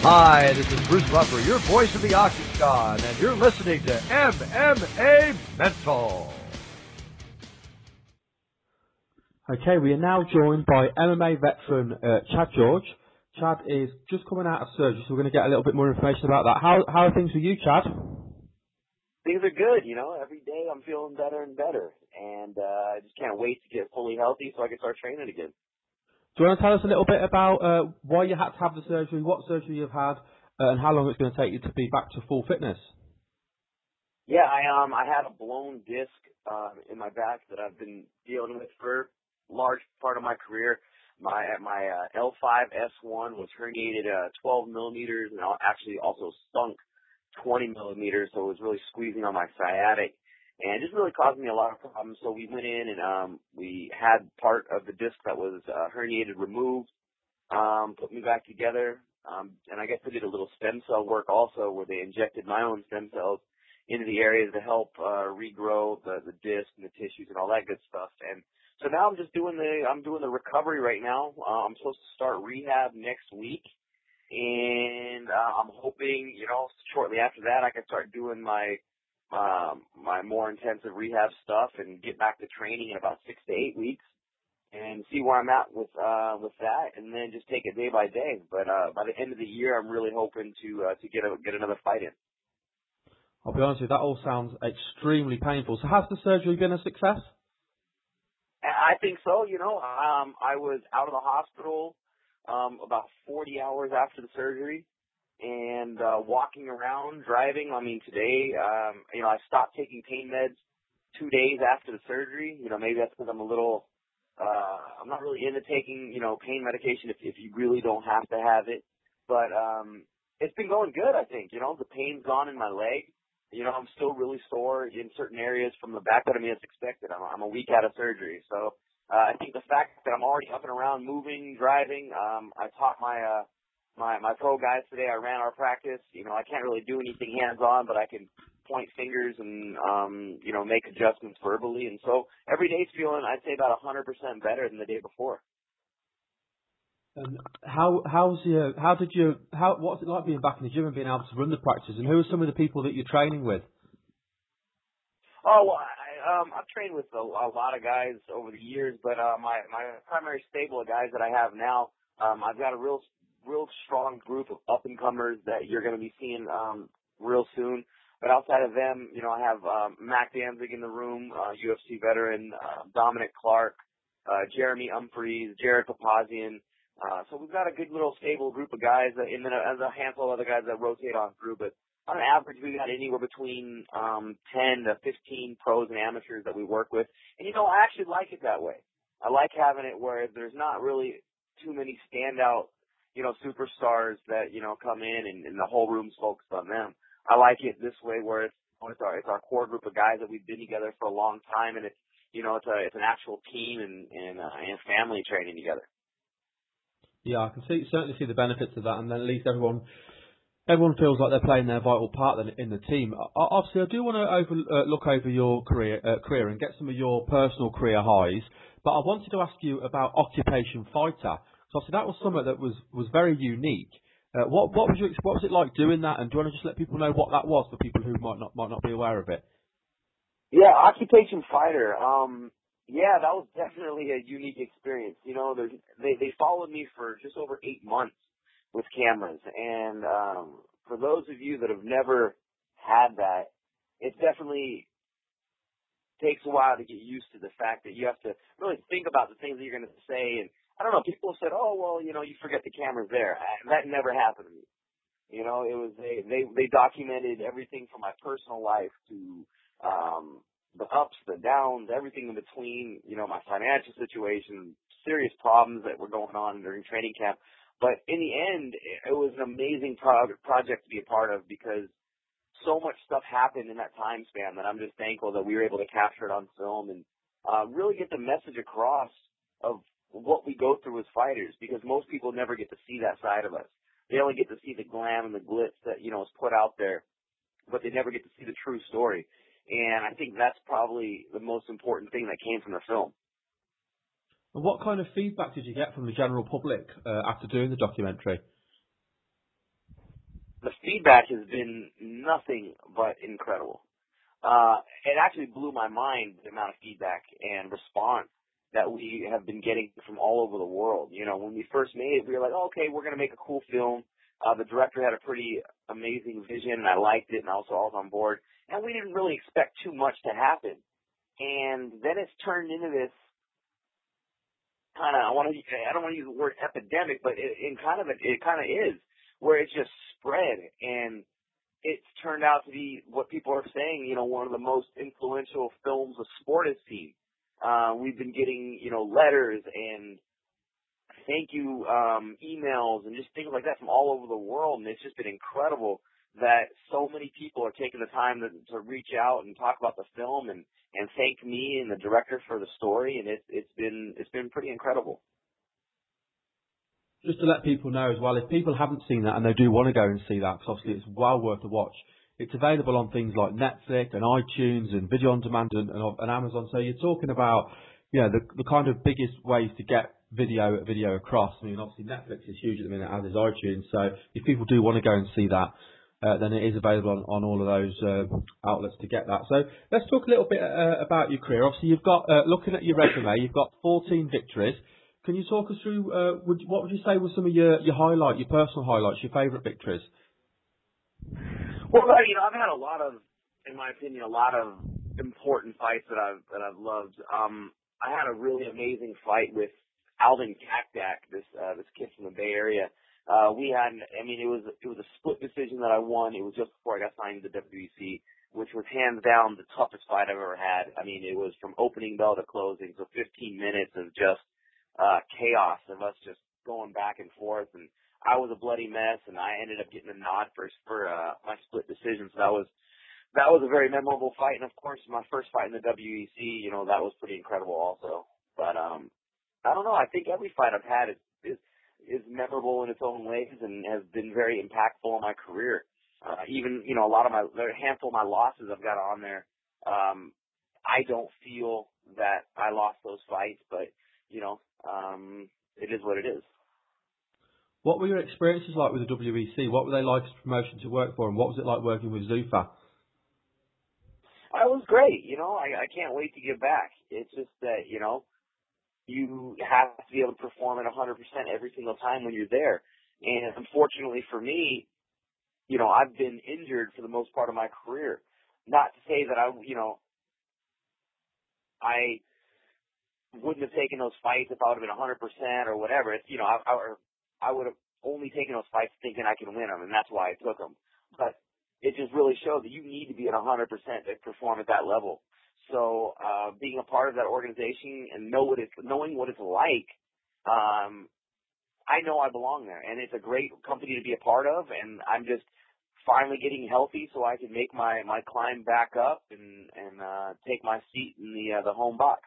Hi, this is Bruce Buffer, your voice of the Octagon, and you're listening to MMA Mental. Okay, we are now joined by MMA veteran Chad George. Chad is just coming out of surgery, so we're going to get a little bit more information about that. How are things with you, Chad? Things are good, you know. Every day I'm feeling better and better, and I just can't wait to get fully healthy so I can start training again. Do you want to tell us a little bit about why you had to have the surgery, what surgery you've had, and how long it's going to take you to be back to full fitness? Yeah, I had a blown disc in my back that I've been dealing with for a large part of my career. My L5-S1 was herniated 12 millimeters, and actually also sunk 20 millimeters, so it was really squeezing on my sciatic. And it just really caused me a lot of problems. So we went in and we had part of the disc that was herniated removed, put me back together, and I guess I did a little stem cell work also where they injected my own stem cells into the areas to help regrow the disc and the tissues and all that good stuff. And so now I'm just doing the recovery right now. I'm supposed to start rehab next week, and I'm hoping, you know, shortly after that I can start doing my more intensive rehab stuff and get back to training in about 6 to 8 weeks and see where I'm at with that, and then just take it day by day. But by the end of the year, I'm really hoping to get another fight in. I'll be honest with you, that all sounds extremely painful. So has the surgery been a success? I think so. You know, I was out of the hospital about 40 hours after the surgery, and walking around, driving. I mean, today, you know, I stopped taking pain meds 2 days after the surgery. You know, maybe that's because I'm a little, I'm not really into taking, you know, pain medication if you really don't have to have it. But it's been going good, I think. You know, the pain's gone in my leg. You know, I'm still really sore in certain areas from the back, but I mean, it's expected. I'm a week out of surgery. So I think the fact that I'm already up and around, moving, driving, I taught my pro guys today. I ran our practice. You know, I can't really do anything hands-on, but I can point fingers and, you know, make adjustments verbally. And so every day's feeling, I'd say, about 100% better than the day before. And what's it like being back in the gym and being able to run the practice? And who are some of the people that you're training with? Oh, well, I've trained with a lot of guys over the years, but my primary stable of guys that I have now, I've got a real strong group of up-and-comers that you're going to be seeing real soon. But outside of them, you know, I have Mac Danzig in the room, UFC veteran, Dominic Clark, Jeremy Humphreys, Jared Papazian. So we've got a good little stable group of guys, and then as a handful of other guys that rotate on through. But on average, we've got anywhere between 10 to 15 pros and amateurs that we work with. And, you know, I actually like it that way. I like having it where there's not really too many standout, you know, superstars that, you know, come in and the whole room's focused on them. I like it this way where it's our core group of guys that we've been together for a long time, and it's, you know, it's an actual team and family training together. Yeah, I can certainly see the benefits of that, and then at least everyone feels like they're playing their vital part in the team. Obviously, I do want to look over your career and get some of your personal career highs, but I wanted to ask you about Occupation Fighter. So obviously that was something that was very unique. What was it like doing that, and do you want to just let people know what that was for people who might not be aware of it? Yeah, Occupation Fighter. Yeah, that was definitely a unique experience. You know, they followed me for just over 8 months with cameras, and for those of you that have never had that, it definitely takes a while to get used to the fact that you have to really think about the things that you're going to say. And I don't know, people said, "Oh, well, you know, you forget the camera's there." That never happened to me. You know, it was they documented everything from my personal life to the ups, the downs, everything in between, you know, my financial situation, serious problems that were going on during training camp. But in the end, it was an amazing project to be a part of because so much stuff happened in that time span that I'm just thankful that we were able to capture it on film and really get the message across of what we go through as fighters, because most people never get to see that side of us. They only get to see the glam and the glitz that, you know, is put out there, but they never get to see the true story. And I think that's probably the most important thing that came from the film. And what kind of feedback did you get from the general public after doing the documentary? the feedback has been nothing but incredible. It actually blew my mind, the amount of feedback and response that we have been getting from all over the world. You know, when we first made it, we were like, oh, okay, we're going to make a cool film. The director had a pretty amazing vision, and I liked it, and also I was on board. And we didn't really expect too much to happen. And then it's turned into this kind of, I don't want to use the word epidemic, but it kind of is, where it's just spread, and it's turned out to be what people are saying, you know, one of the most influential films the sport has seen. We've been getting, you know, letters and thank you emails and just things like that from all over the world, and it's just been incredible that so many people are taking the time to reach out and talk about the film and thank me and the director for the story, and it's been pretty incredible. Just to let people know as well, if people haven't seen that and they do want to go and see that, because obviously it's well worth a watch, it's available on things like Netflix and iTunes and Video On Demand and Amazon. So you're talking about, you know, the kind of biggest ways to get video across. I mean, obviously Netflix is huge at the minute, as is iTunes. So if people do want to go and see that, then it is available on all of those outlets to get that. So let's talk a little bit about your career. Obviously, you've got, looking at your resume, you've got 14 victories. Can you talk us through, what would you say were some of your highlights, your personal highlights, your favourite victories? Well, you know, I've had a lot of, in my opinion, a lot of important fights that I've loved. I had a really amazing fight with Alvin Kakdak, this kid from the Bay Area. It was a split decision that I won. It was just before I got signed to the WEC, which was hands down the toughest fight I've ever had. I mean, it was from opening bell to closing, so 15 minutes of just chaos of us just going back and forth, and I was a bloody mess, and I ended up getting a nod for my split decision. So that was a very memorable fight, and of course my first fight in the WEC, you know, that was pretty incredible also. But I don't know. I think every fight I've had is memorable in its own ways and has been very impactful in my career. Even, you know, a handful of my losses I've got on there. I don't feel that I lost those fights, but you know, it is what it is. What were your experiences like with the WEC? What were they like as a promotion to work for, and what was it like working with Zuffa? It was great. You know, I can't wait to get back. It's just that, you know, you have to be able to perform at 100% every single time when you're there. And unfortunately for me, you know, I've been injured for the most part of my career. Not to say that I wouldn't have taken those fights if I would have been 100% or whatever. It's, you know, I would have only taken those fights thinking I can win them, and that's why I took them. But it just really showed that you need to be at 100% to perform at that level. So being a part of that organization and knowing what it's like, I know I belong there, and it's a great company to be a part of, and I'm just finally getting healthy so I can make my climb back up and take my seat in the home box.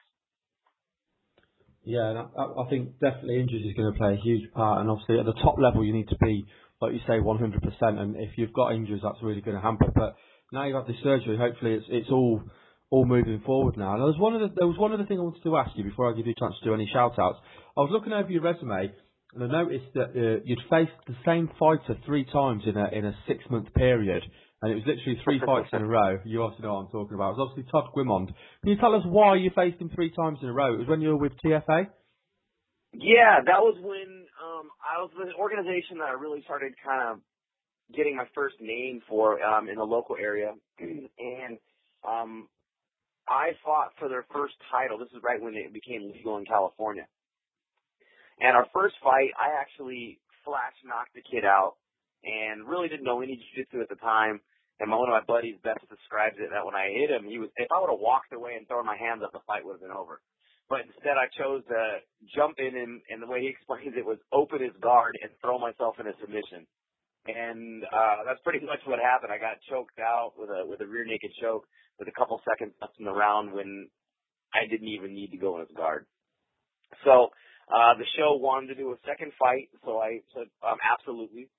Yeah, and I think definitely injuries is going to play a huge part, and obviously at the top level you need to be, like you say, 100%, and if you've got injuries that's really going to hamper. But now you've had this surgery, hopefully it's all moving forward now. And there was one other thing I wanted to ask you before I give you a chance to do any shout outs. I was looking over your resume and I noticed that you'd faced the same fighter 3 times in a 6-month period. And it was literally 3 fights in a row. You obviously know what I'm talking about. It was obviously Todd Guimond. Can you tell us why you faced him 3 times in a row? It was when you were with TFA? Yeah, that was when I was with an organization that I really started kind of getting my first name for in the local area. And I fought for their first title. This is right when it became legal in California. And our first fight, I actually flash knocked the kid out and really didn't know any jiu-jitsu at the time. And one of my buddies best describes it that when I hit him, if I would have walked away and thrown my hands up, the fight would have been over. But instead I chose to jump in and the way he explains it was open his guard and throw myself in a submission. And that's pretty much what happened. I got choked out with a rear naked choke with a couple seconds left in the round when I didn't even need to go in his guard. So the show wanted to do a second fight, so I said absolutely.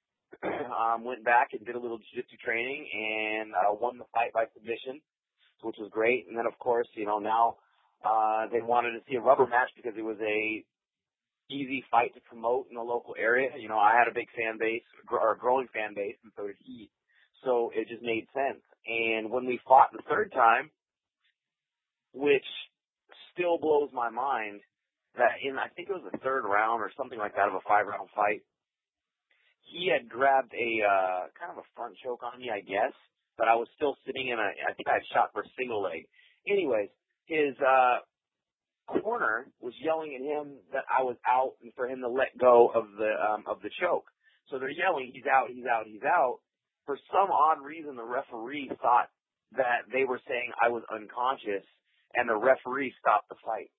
Went back and did a little jiu-jitsu training and won the fight by submission, which was great. And then, of course, you know, now they wanted to see a rubber match because it was a easy fight to promote in the local area. You know, I had a big fan base, or a growing fan base, and so did he. So it just made sense. And when we fought the third time, which still blows my mind, that I think it was the third round or something like that of a 5-round fight, he had grabbed a kind of a front choke on me, I guess, but I was still sitting in I think I had shot for a single leg. Anyways, his corner was yelling at him that I was out and for him to let go of the choke. So they're yelling, he's out, he's out, he's out. For some odd reason, the referee thought that they were saying I was unconscious, and the referee stopped the fight.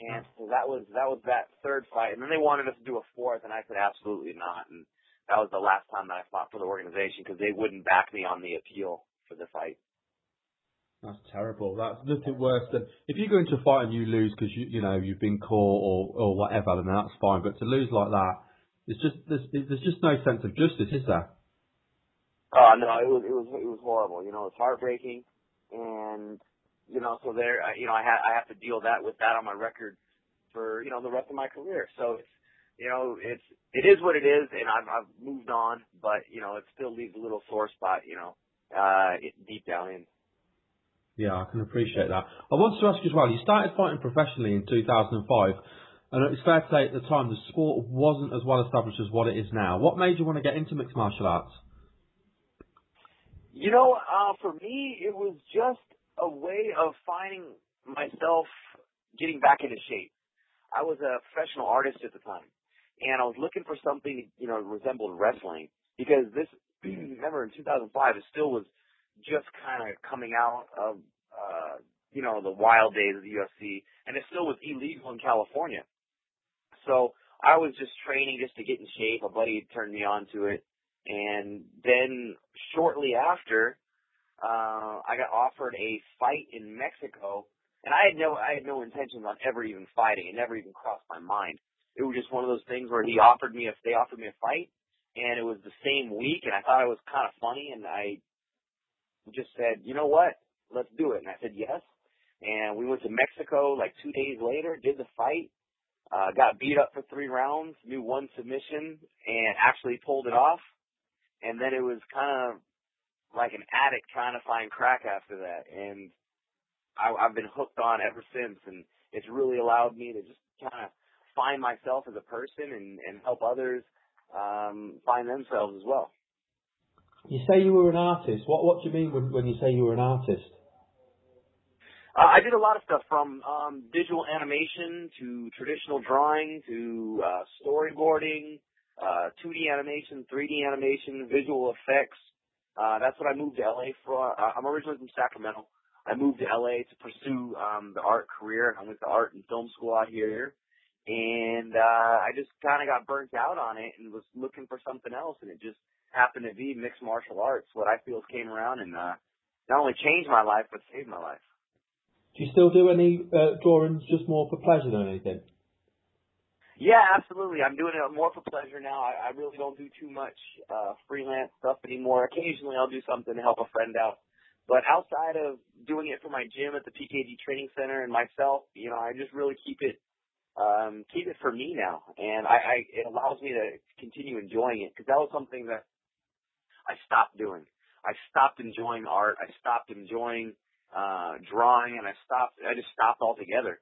And so that was that third fight. And then they wanted us to do a fourth, and I said absolutely not. And that was the last time that I fought for the organization because they wouldn't back me on the appeal for the fight. That's terrible. That's nothing worse than if you go into a fight and you lose because you've been caught or whatever, then that's fine. But to lose like that, there's just no sense of justice, is there? Oh no, it was horrible. You know, it's heartbreaking, and so there, I have to deal with that on my record for the rest of my career. So it is what it is, and I've moved on, but it still leaves a little sore spot, deep down in. Yeah, I can appreciate that. I wanted to ask you as well, you started fighting professionally in 2005, and it's fair to say at the time the sport wasn't as well established as what it is now. What made you want to get into mixed martial arts? For me, it was just a way of finding myself getting back into shape. I was a professional artist at the time, and I was looking for something, resembled wrestling, because remember in 2005, it still was just kind of coming out of, the wild days of the UFC, and it still was illegal in California. So I was just training just to get in shape. A buddy had turned me on to it. And then shortly after, I got offered a fight in Mexico, and I had no intentions on ever even fighting. It never even crossed my mind. It was just one of those things where they offered me a fight, and it was the same week, and I thought it was kind of funny, and I just said, you know what, let's do it. And I said yes, and we went to Mexico like 2 days later, did the fight, got beat up for 3 rounds, knew one submission, and actually pulled it off. And then it was kind of like an addict trying to find crack after that. And I've been hooked on ever since. And it's really allowed me to just kind of find myself as a person and help others find themselves as well. You say you were an artist. What do you mean when you say you were an artist? I did a lot of stuff from visual animation to traditional drawing to storyboarding, 2D animation, 3D animation, visual effects. That's what I moved to LA for. I'm originally from Sacramento. I moved to LA to pursue the art career. I went to art and film school out here. And I just kind of got burnt out on it and was looking for something else. And it just happened to be mixed martial arts. What I feel came around and not only changed my life, but saved my life. Do you still do any drawings just more for pleasure than anything? Yeah, absolutely. I'm doing it more for pleasure now. I really don't do too much freelance stuff anymore. Occasionally I'll do something to help a friend out. But outside of doing it for my gym at the PKG Training Center and myself, I just really keep it for me now. And it allows me to continue enjoying it because that was something that I stopped doing. I stopped enjoying art. I stopped enjoying drawing, and I just stopped altogether.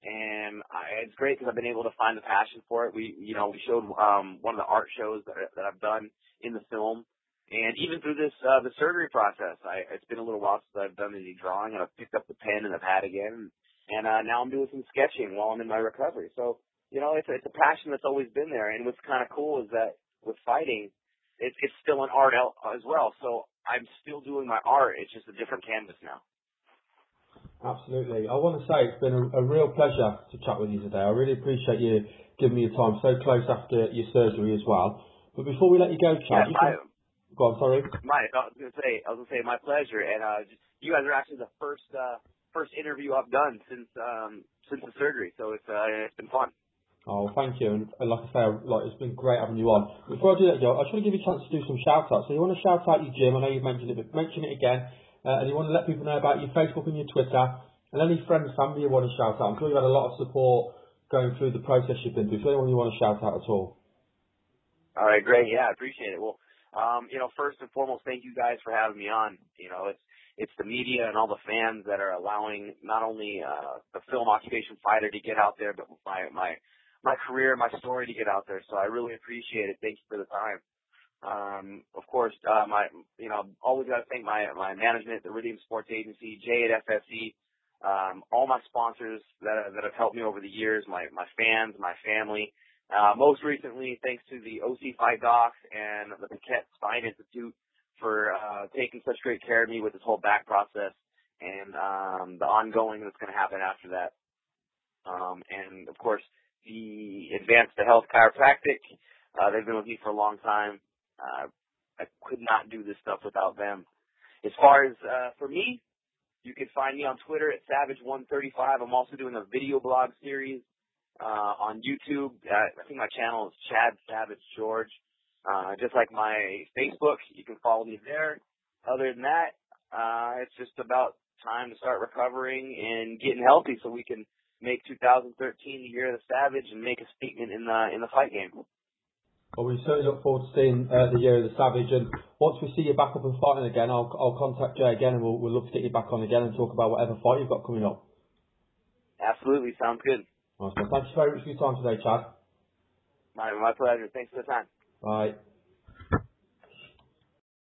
And it's great because I've been able to find the passion for it. We showed one of the art shows that I've done in the film, and even through this the surgery process, it's been a little while since I've done any drawing, and I've picked up the pen and the pad again, and now I'm doing some sketching while I'm in my recovery. So it's a passion that's always been there. And what's kind of cool is that with fighting, it's still an art as well. So I'm still doing my art. It's just a different canvas now. Absolutely. I want to say it's been a real pleasure to chat with you today. I really appreciate you giving me your time so close after your surgery as well. But before we let you go, Chad, go on, sorry. I was gonna say my pleasure. And you guys are actually the first interview I've done since the surgery. So it's been fun. Oh, thank you. And like I say, it's been great having you on. Before I do that, Joe, I just want to give you a chance to do some shout outs. So you want to shout out your gym? I know you've mentioned it, but mention it again. And you want to let people know about your Facebook and your Twitter, and any friends, family you want to shout out. I'm sure you've had a lot of support going through the process you've been through. Is there anyone you want to shout out at all? All right, great. Yeah, I appreciate it. Well, first and foremost, thank you guys for having me on. It's the media and all the fans that are allowing not only the film Occupation Fighter to get out there, but my career, my story to get out there. So I really appreciate it. Thank you for the time. Of course, always got to thank my management, the Iridium Sports Agency, Jay at FSE, all my sponsors that have helped me over the years, my fans, my family. Most recently, thanks to the OC Fight Docs and the Paquette Spine Institute for taking such great care of me with this whole back process and the ongoing that's going to happen after that. And of course, the Advanced to Health Chiropractic. They've been with me for a long time. I could not do this stuff without them. As far as for me, you can find me on Twitter at Savage135. I'm also doing a video blog series on YouTube. I think my channel is Chad Savage George. Just like my Facebook, you can follow me there. Other than that, it's just about time to start recovering and getting healthy so we can make 2013 the year of the Savage and make a statement in the fight game. Well, we certainly look forward to seeing the year of the Savage, and once we see you back up and fighting again, I'll contact Jay again, and we'll love to get you back on again and talk about whatever fight you've got coming up. Absolutely, sounds good. Nice one. Thank you very much for your time today, Chad. My pleasure. Thanks for the time. Bye.